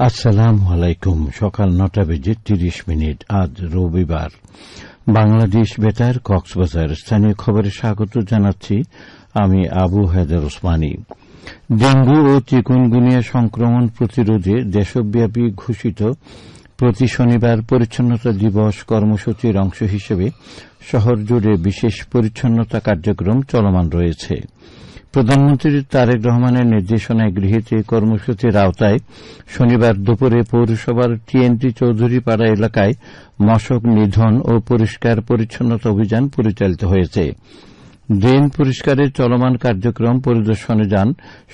আসসালামু আলাইকুম। সকাল ৯টা বেজে ৩০ আজ রবিবার। বাংলাদেশ বেতার কক্সবাজার স্থানীয় খবরে স্বাগত জানাচ্ছি। আমি আবু হায়দার ওসমানী। ডেঙ্গু ও চিকুনগুনিয়া সংক্রমণ প্রতিরোধে দেশব্যাপী ঘোষিত প্রতি শনিবার পরিচ্ছন্নতা দিবস কর্মসূচির অংশ হিসেবে শহর জুড়ে বিশেষ পরিচ্ছন্নতা কার্যক্রম চলমান রয়েছে। প্রধানমন্ত্রী তারেক রহমানের নির্দেশনায় গৃহীত এই কর্মসূচির আওতায় শনিবার দুপুরে পৌরসভার টিএনটি চৌধুরীপাড়া এলাকায় মশক নিধন ও পরিষ্কার পরিচ্ছন্নতা অভিযান পরিচালিত হয়েছে। ড্রেন পরিষ্কারের চলমান কার্যক্রম পরিদর্শনে যান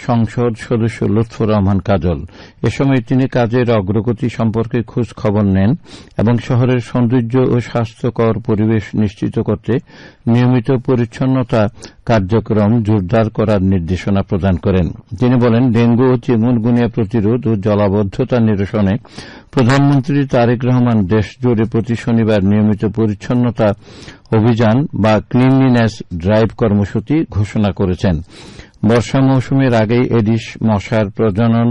সংসদ সদস্য লুৎফর রহমান কাজল। এ সময় তিনি কাজের অগ্রগতি সম্পর্কে খোঁজ খবর নেন এবং শহরের সৌন্দর্য ও স্বাস্থ্যকর পরিবেশ নিশ্চিত করতে নিয়মিত পরিচ্ছন্নতা কার্যক্রম জোরদার করার নির্দেশনা প্রদান করেন। তিনি বলেন, ডেঙ্গু ও চিকুনগুনিয়া প্রতিরোধ ও জলাবদ্ধতা নিরসনে প্রধানমন্ত্রী তারেক রহমান দেশজুড়ে প্রতি শনিবার নিয়মিত পরিচ্ছন্নতা অভিযান বা ক্লিনলিনেস ড্রাইভ কর্মসূচি ঘোষণা করেছেন। বর্ষা মৌসুমের আগেই এডিস মশার প্রজনন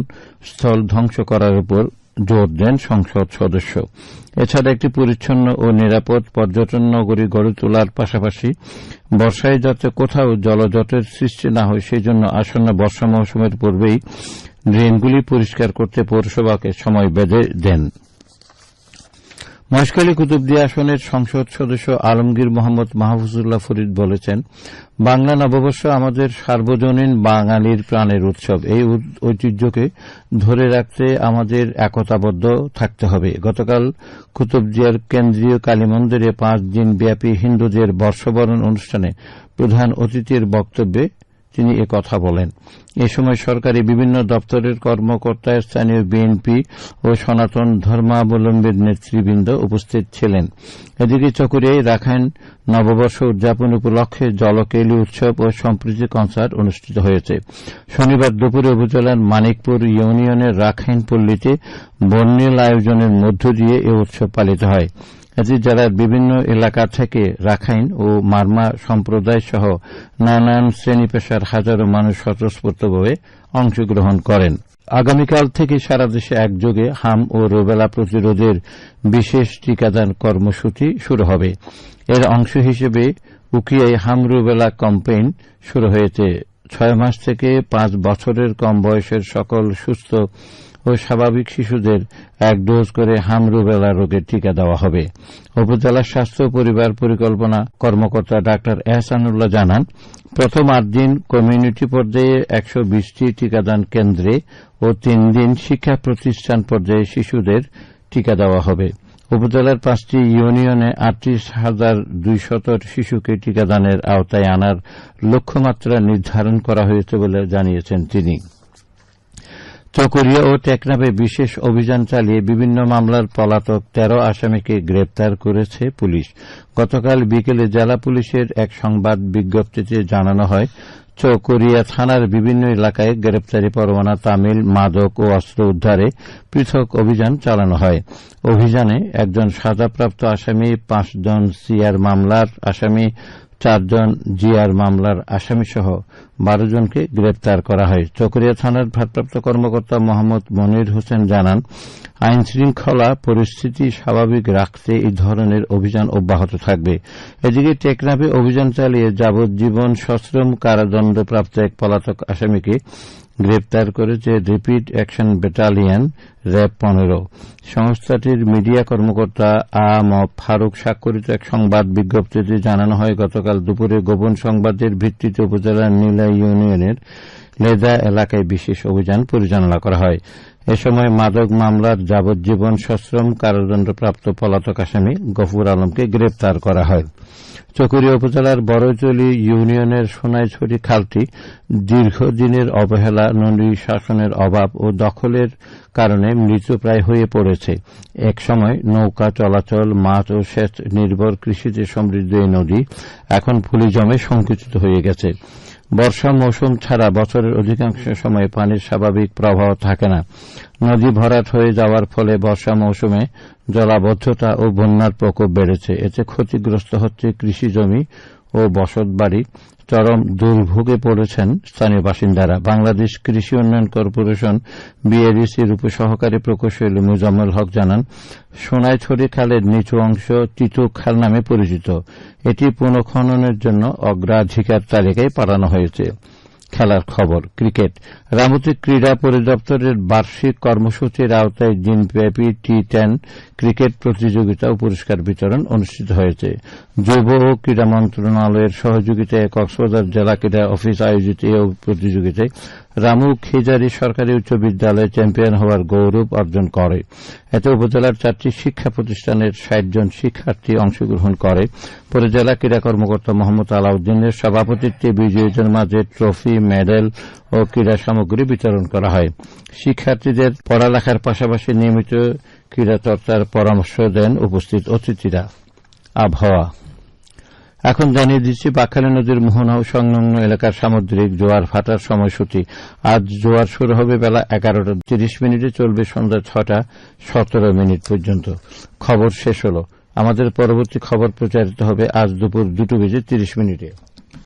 স্থল ধ্বংস করার উপর জোর দেন সংসদ সদস্য। এছাড়া একটি পরিচ্ছন্ন ও নিরাপদ পর্যটন নগরী গড়ে তোলার পাশাপাশি বর্ষায় যাতে কোথাও জলজটের সৃষ্টি না হয় সেজন্য আসন্ন বর্ষা মৌসুমের পূর্বেই ড্রেনগুলি পরিষ্কার করতে পৌরসভাকে সময় বেঁধে দেন। মহেশখালী কুতুবদিয়া আসনের সংসদ সদস্য আলমগীর মোহাম্মদ মাহফুজুল্লাহ ফরিদ বলেছেন, বাংলা নববর্ষ আমাদের সার্বজনীন বাঙালির প্রাণের উৎসব। এই ঐতিহ্যকে ধরে রাখতে আমাদের একতাবদ্ধ থাকতে হবে। গতকাল কুতুবদিয়ার কেন্দ্রীয় কালী মন্দিরে 5 দিন ব্যাপী হিন্দুদের বর্ষবরণ অনুষ্ঠানে প্রধান অতিথির বক্তব্যে তিনি কথা বলেন। এ সময় সরকারি বিভিন্ন দপ্তরের কর্মকর্তা, স্থানীয় বিএনপি ও সনাতন ধর্মাবলম্বীর নেতৃবৃন্দ উপস্থিত ছিলেন। এদিকে চকরিয়ায় রাখাইন নববর্ষ উদযাপন উপলক্ষে জলকেলি উৎসব ও সম্প্রীতি কনসার্ট অনুষ্ঠিত হয়েছে। শনিবার দুপুরে উপজেলার মানিকপুর ইউনিয়নের রাখাইন পল্লীতে বর্ণিল আয়োজনের মধ্য দিয়ে এ উৎসব পালিত হয়। এতে জেলার বিভিন্ন এলাকা থেকে রাখাইন ও মারমা সম্প্রদায় সহ নানান শ্রেণী পেশার হাজারো মানুষ স্বতঃস্ফূর্তভাবে অংশগ্রহণ করেন। আগামীকাল থেকে সারা দেশে একযোগে হাম ও রুবেলা প্রতিরোধের বিশেষ টিকাদান কর্মসূচি শুরু হবে। এর অংশ হিসেবে উখিয়ায় হাম রুবেলা ক্যাম্পেইন শুরু হয়েছে। 6 মাস থেকে 5 বছরের কম বয়সের সকল সুস্থ ও স্বাভাবিক শিশুদের 1 ডোজ করে হাম রুবেলা রোগের টিকা দেওয়া হবে। উপজেলা স্বাস্থ্য ও পরিবার পরিকল্পনা কর্মকর্তা ডা এহসানুল্লাহ জানান, প্রথম 8 দিন কমিউনিটি পর্যায়ে 120টি টিকাদান কেন্দ্রে ও 3 দিন শিক্ষা প্রতিষ্ঠান পর্যায়ে শিশুদের টিকা দেওয়া হবে। উপজেলার 5টি ইউনিয়নে 38,200 শিশুকে টিকাদানের আওতায় আনার লক্ষ্যমাত্রা নির্ধারণ করা হয়েছে বলে জানিয়েছেন তিনি। চকরিয়া ও টেকনাফে বিশেষ অভিযান চালিয়ে বিভিন্ন মামলার পলাতক 13 আসামিকে গ্রেপ্তার করেছে পুলিশ। গতকাল বিকেলে জেলা পুলিশের এক সংবাদ বিজ্ঞপ্তিতে জানানো হয়, চকরিয়া থানার বিভিন্ন এলাকায় গ্রেপ্তারি পরোয়ানা, তামিল, মাদক ও অস্ত্র উদ্ধারে পৃথক অভিযান চালানো হয়। অভিযানে একজন সাজাপ্রাপ্ত আসামি, 5 জন সিআর মামলার আসামি, 4 জন জিআর মামলার আসামিসহ 12 জনকে গ্রেপ্তার করা হয়। চকরিয়া থানার ভারপ্রাপ্ত কর্মকর্তা মোহাম্মদ মনির হোসেন জানান, আইন শৃঙ্খলা পরিস্থিতি স্বাভাবিক রাখতে এই ধরনের অভিযান অব্যাহত থাকবে। এদিকে টেকনাফে অভিযান চালিয়ে যাবজ্জীবন সশ্রম কারাদণ্ডপ্রাপ্ত এক পলাতক আসামিকে গ্রেপ্তার করেছে রিপিট অ্যাকশন ব্যাটালিয়ন র্যাব 15। সংস্থাটির মিডিয়া কর্মকর্তা ফারুক স্বাক্ষরিত এক সংবাদ বিজ্ঞপ্তিতে জানানো হয়, গতকাল দুপুরে গোপন সংবাদের ভিত্তিতে উপজেলার নীলা ইউনিয়নের লেদা এলাকায় বিশেষ অভিযান পরিচালনা করা হয়। এ সময় মাদক মামলার যাবজ্জীবন সশ্রম কারাদণ্ডপ্রাপ্ত পলাতক আসামি গফুর আলমকে গ্রেপ্তার করা হয়। চকরিয়া উপজেলার বড়চলি ইউনিয়নের সোনাইছড়ি খালটি দীর্ঘদিনের অবহেলা, নদী শাসনের অভাব ও দখলের কারণে মৃতপ্রায় হয়ে পড়েছে। এক সময় নৌকা চলাচল, মাছ ও সেচ নির্ভর কৃষিতে সমৃদ্ধ এই নদী এখন ফুলি জমে সংকুচিত হয়ে গেছে। বর্ষা মৌসুম ছাড়া বছরের অধিকাংশ সময় পানির স্বাভাবিক প্রবাহ থাকে না। নদী ভরাট হয়ে যাওয়ার ফলে বর্ষা মৌসুমে জলাবদ্ধতা ও বন্যার প্রকোপ বেড়েছে। এতে ক্ষতিগ্রস্ত হচ্ছে কৃষিজমি ও বসতবাড়ি চরম দুর্ভোগে পড়েছেন স্থানীয় বাসিন্দারা। বাংলাদেশ কৃষি উন্নয়ন কর্পোরেশন বিএডিসির উপসহকারী প্রকৌশলী মুজাম্মেল হক জানান, সোনাইছড়ি খালের নিচু অংশ তিতু খাল নামে পরিচিত। এটি পুনঃখননের জন্য অগ্রাধিকার তালিকায় পাঠানো হয়েছে। খেলার খবর। ক্রিকেট। রামতী ক্রীড়া পরিদপ্তরের বার্ষিক কর্মসূচির আওতায় দিনব্যাপী টি10 ক্রিকেট প্রতিযোগিতা ও পুরস্কার বিতরণ অনুষ্ঠিত হয়েছে। যুব ও ক্রীড়া মন্ত্রণালয়ের সহযোগিতায় কক্সবাজার জেলা ক্রীড়া অফিস আয়োজিত এই প্রতিযোগিতায় রামু খিজারি সরকারি উচ্চ বিদ্যালয় চ্যাম্পিয়ন হওয়ার গৌরব অর্জন করে। এতে উপজেলার 4টি শিক্ষা প্রতিষ্ঠানের 60 জন শিক্ষার্থী অংশগ্রহণ করে। পরে জেলা ক্রীড়া কর্মকর্তা মোহাম্মদ আলাউদ্দিনের সভাপতিত্বে বিজয়ীদের মাঝে ট্রফি, মেডেল ও ক্রীড়া সামগ্রী বিতরণ করা হয়। শিক্ষার্থীদের পড়ালেখার পাশাপাশি নিয়মিত ক্রীড়া চর্চার পরামর্শ দেন উপস্থিত অতিথিরা। আবহাওয়া। এখন জানিয়ে দিচ্ছি বাঁকখালী নদীর মোহনা ও সংলগ্ন এলাকার সামুদ্রিক জোয়ার ভাটার সময়সূচি। আজ জোয়ার শুরু হবে বেলা 11:30 চলবে সন্ধ্যা 6:17 পর্যন্ত। খবর শেষ হল। আমাদের পরবর্তী খবর প্রচারিত হবে আজ দুপুর 2:30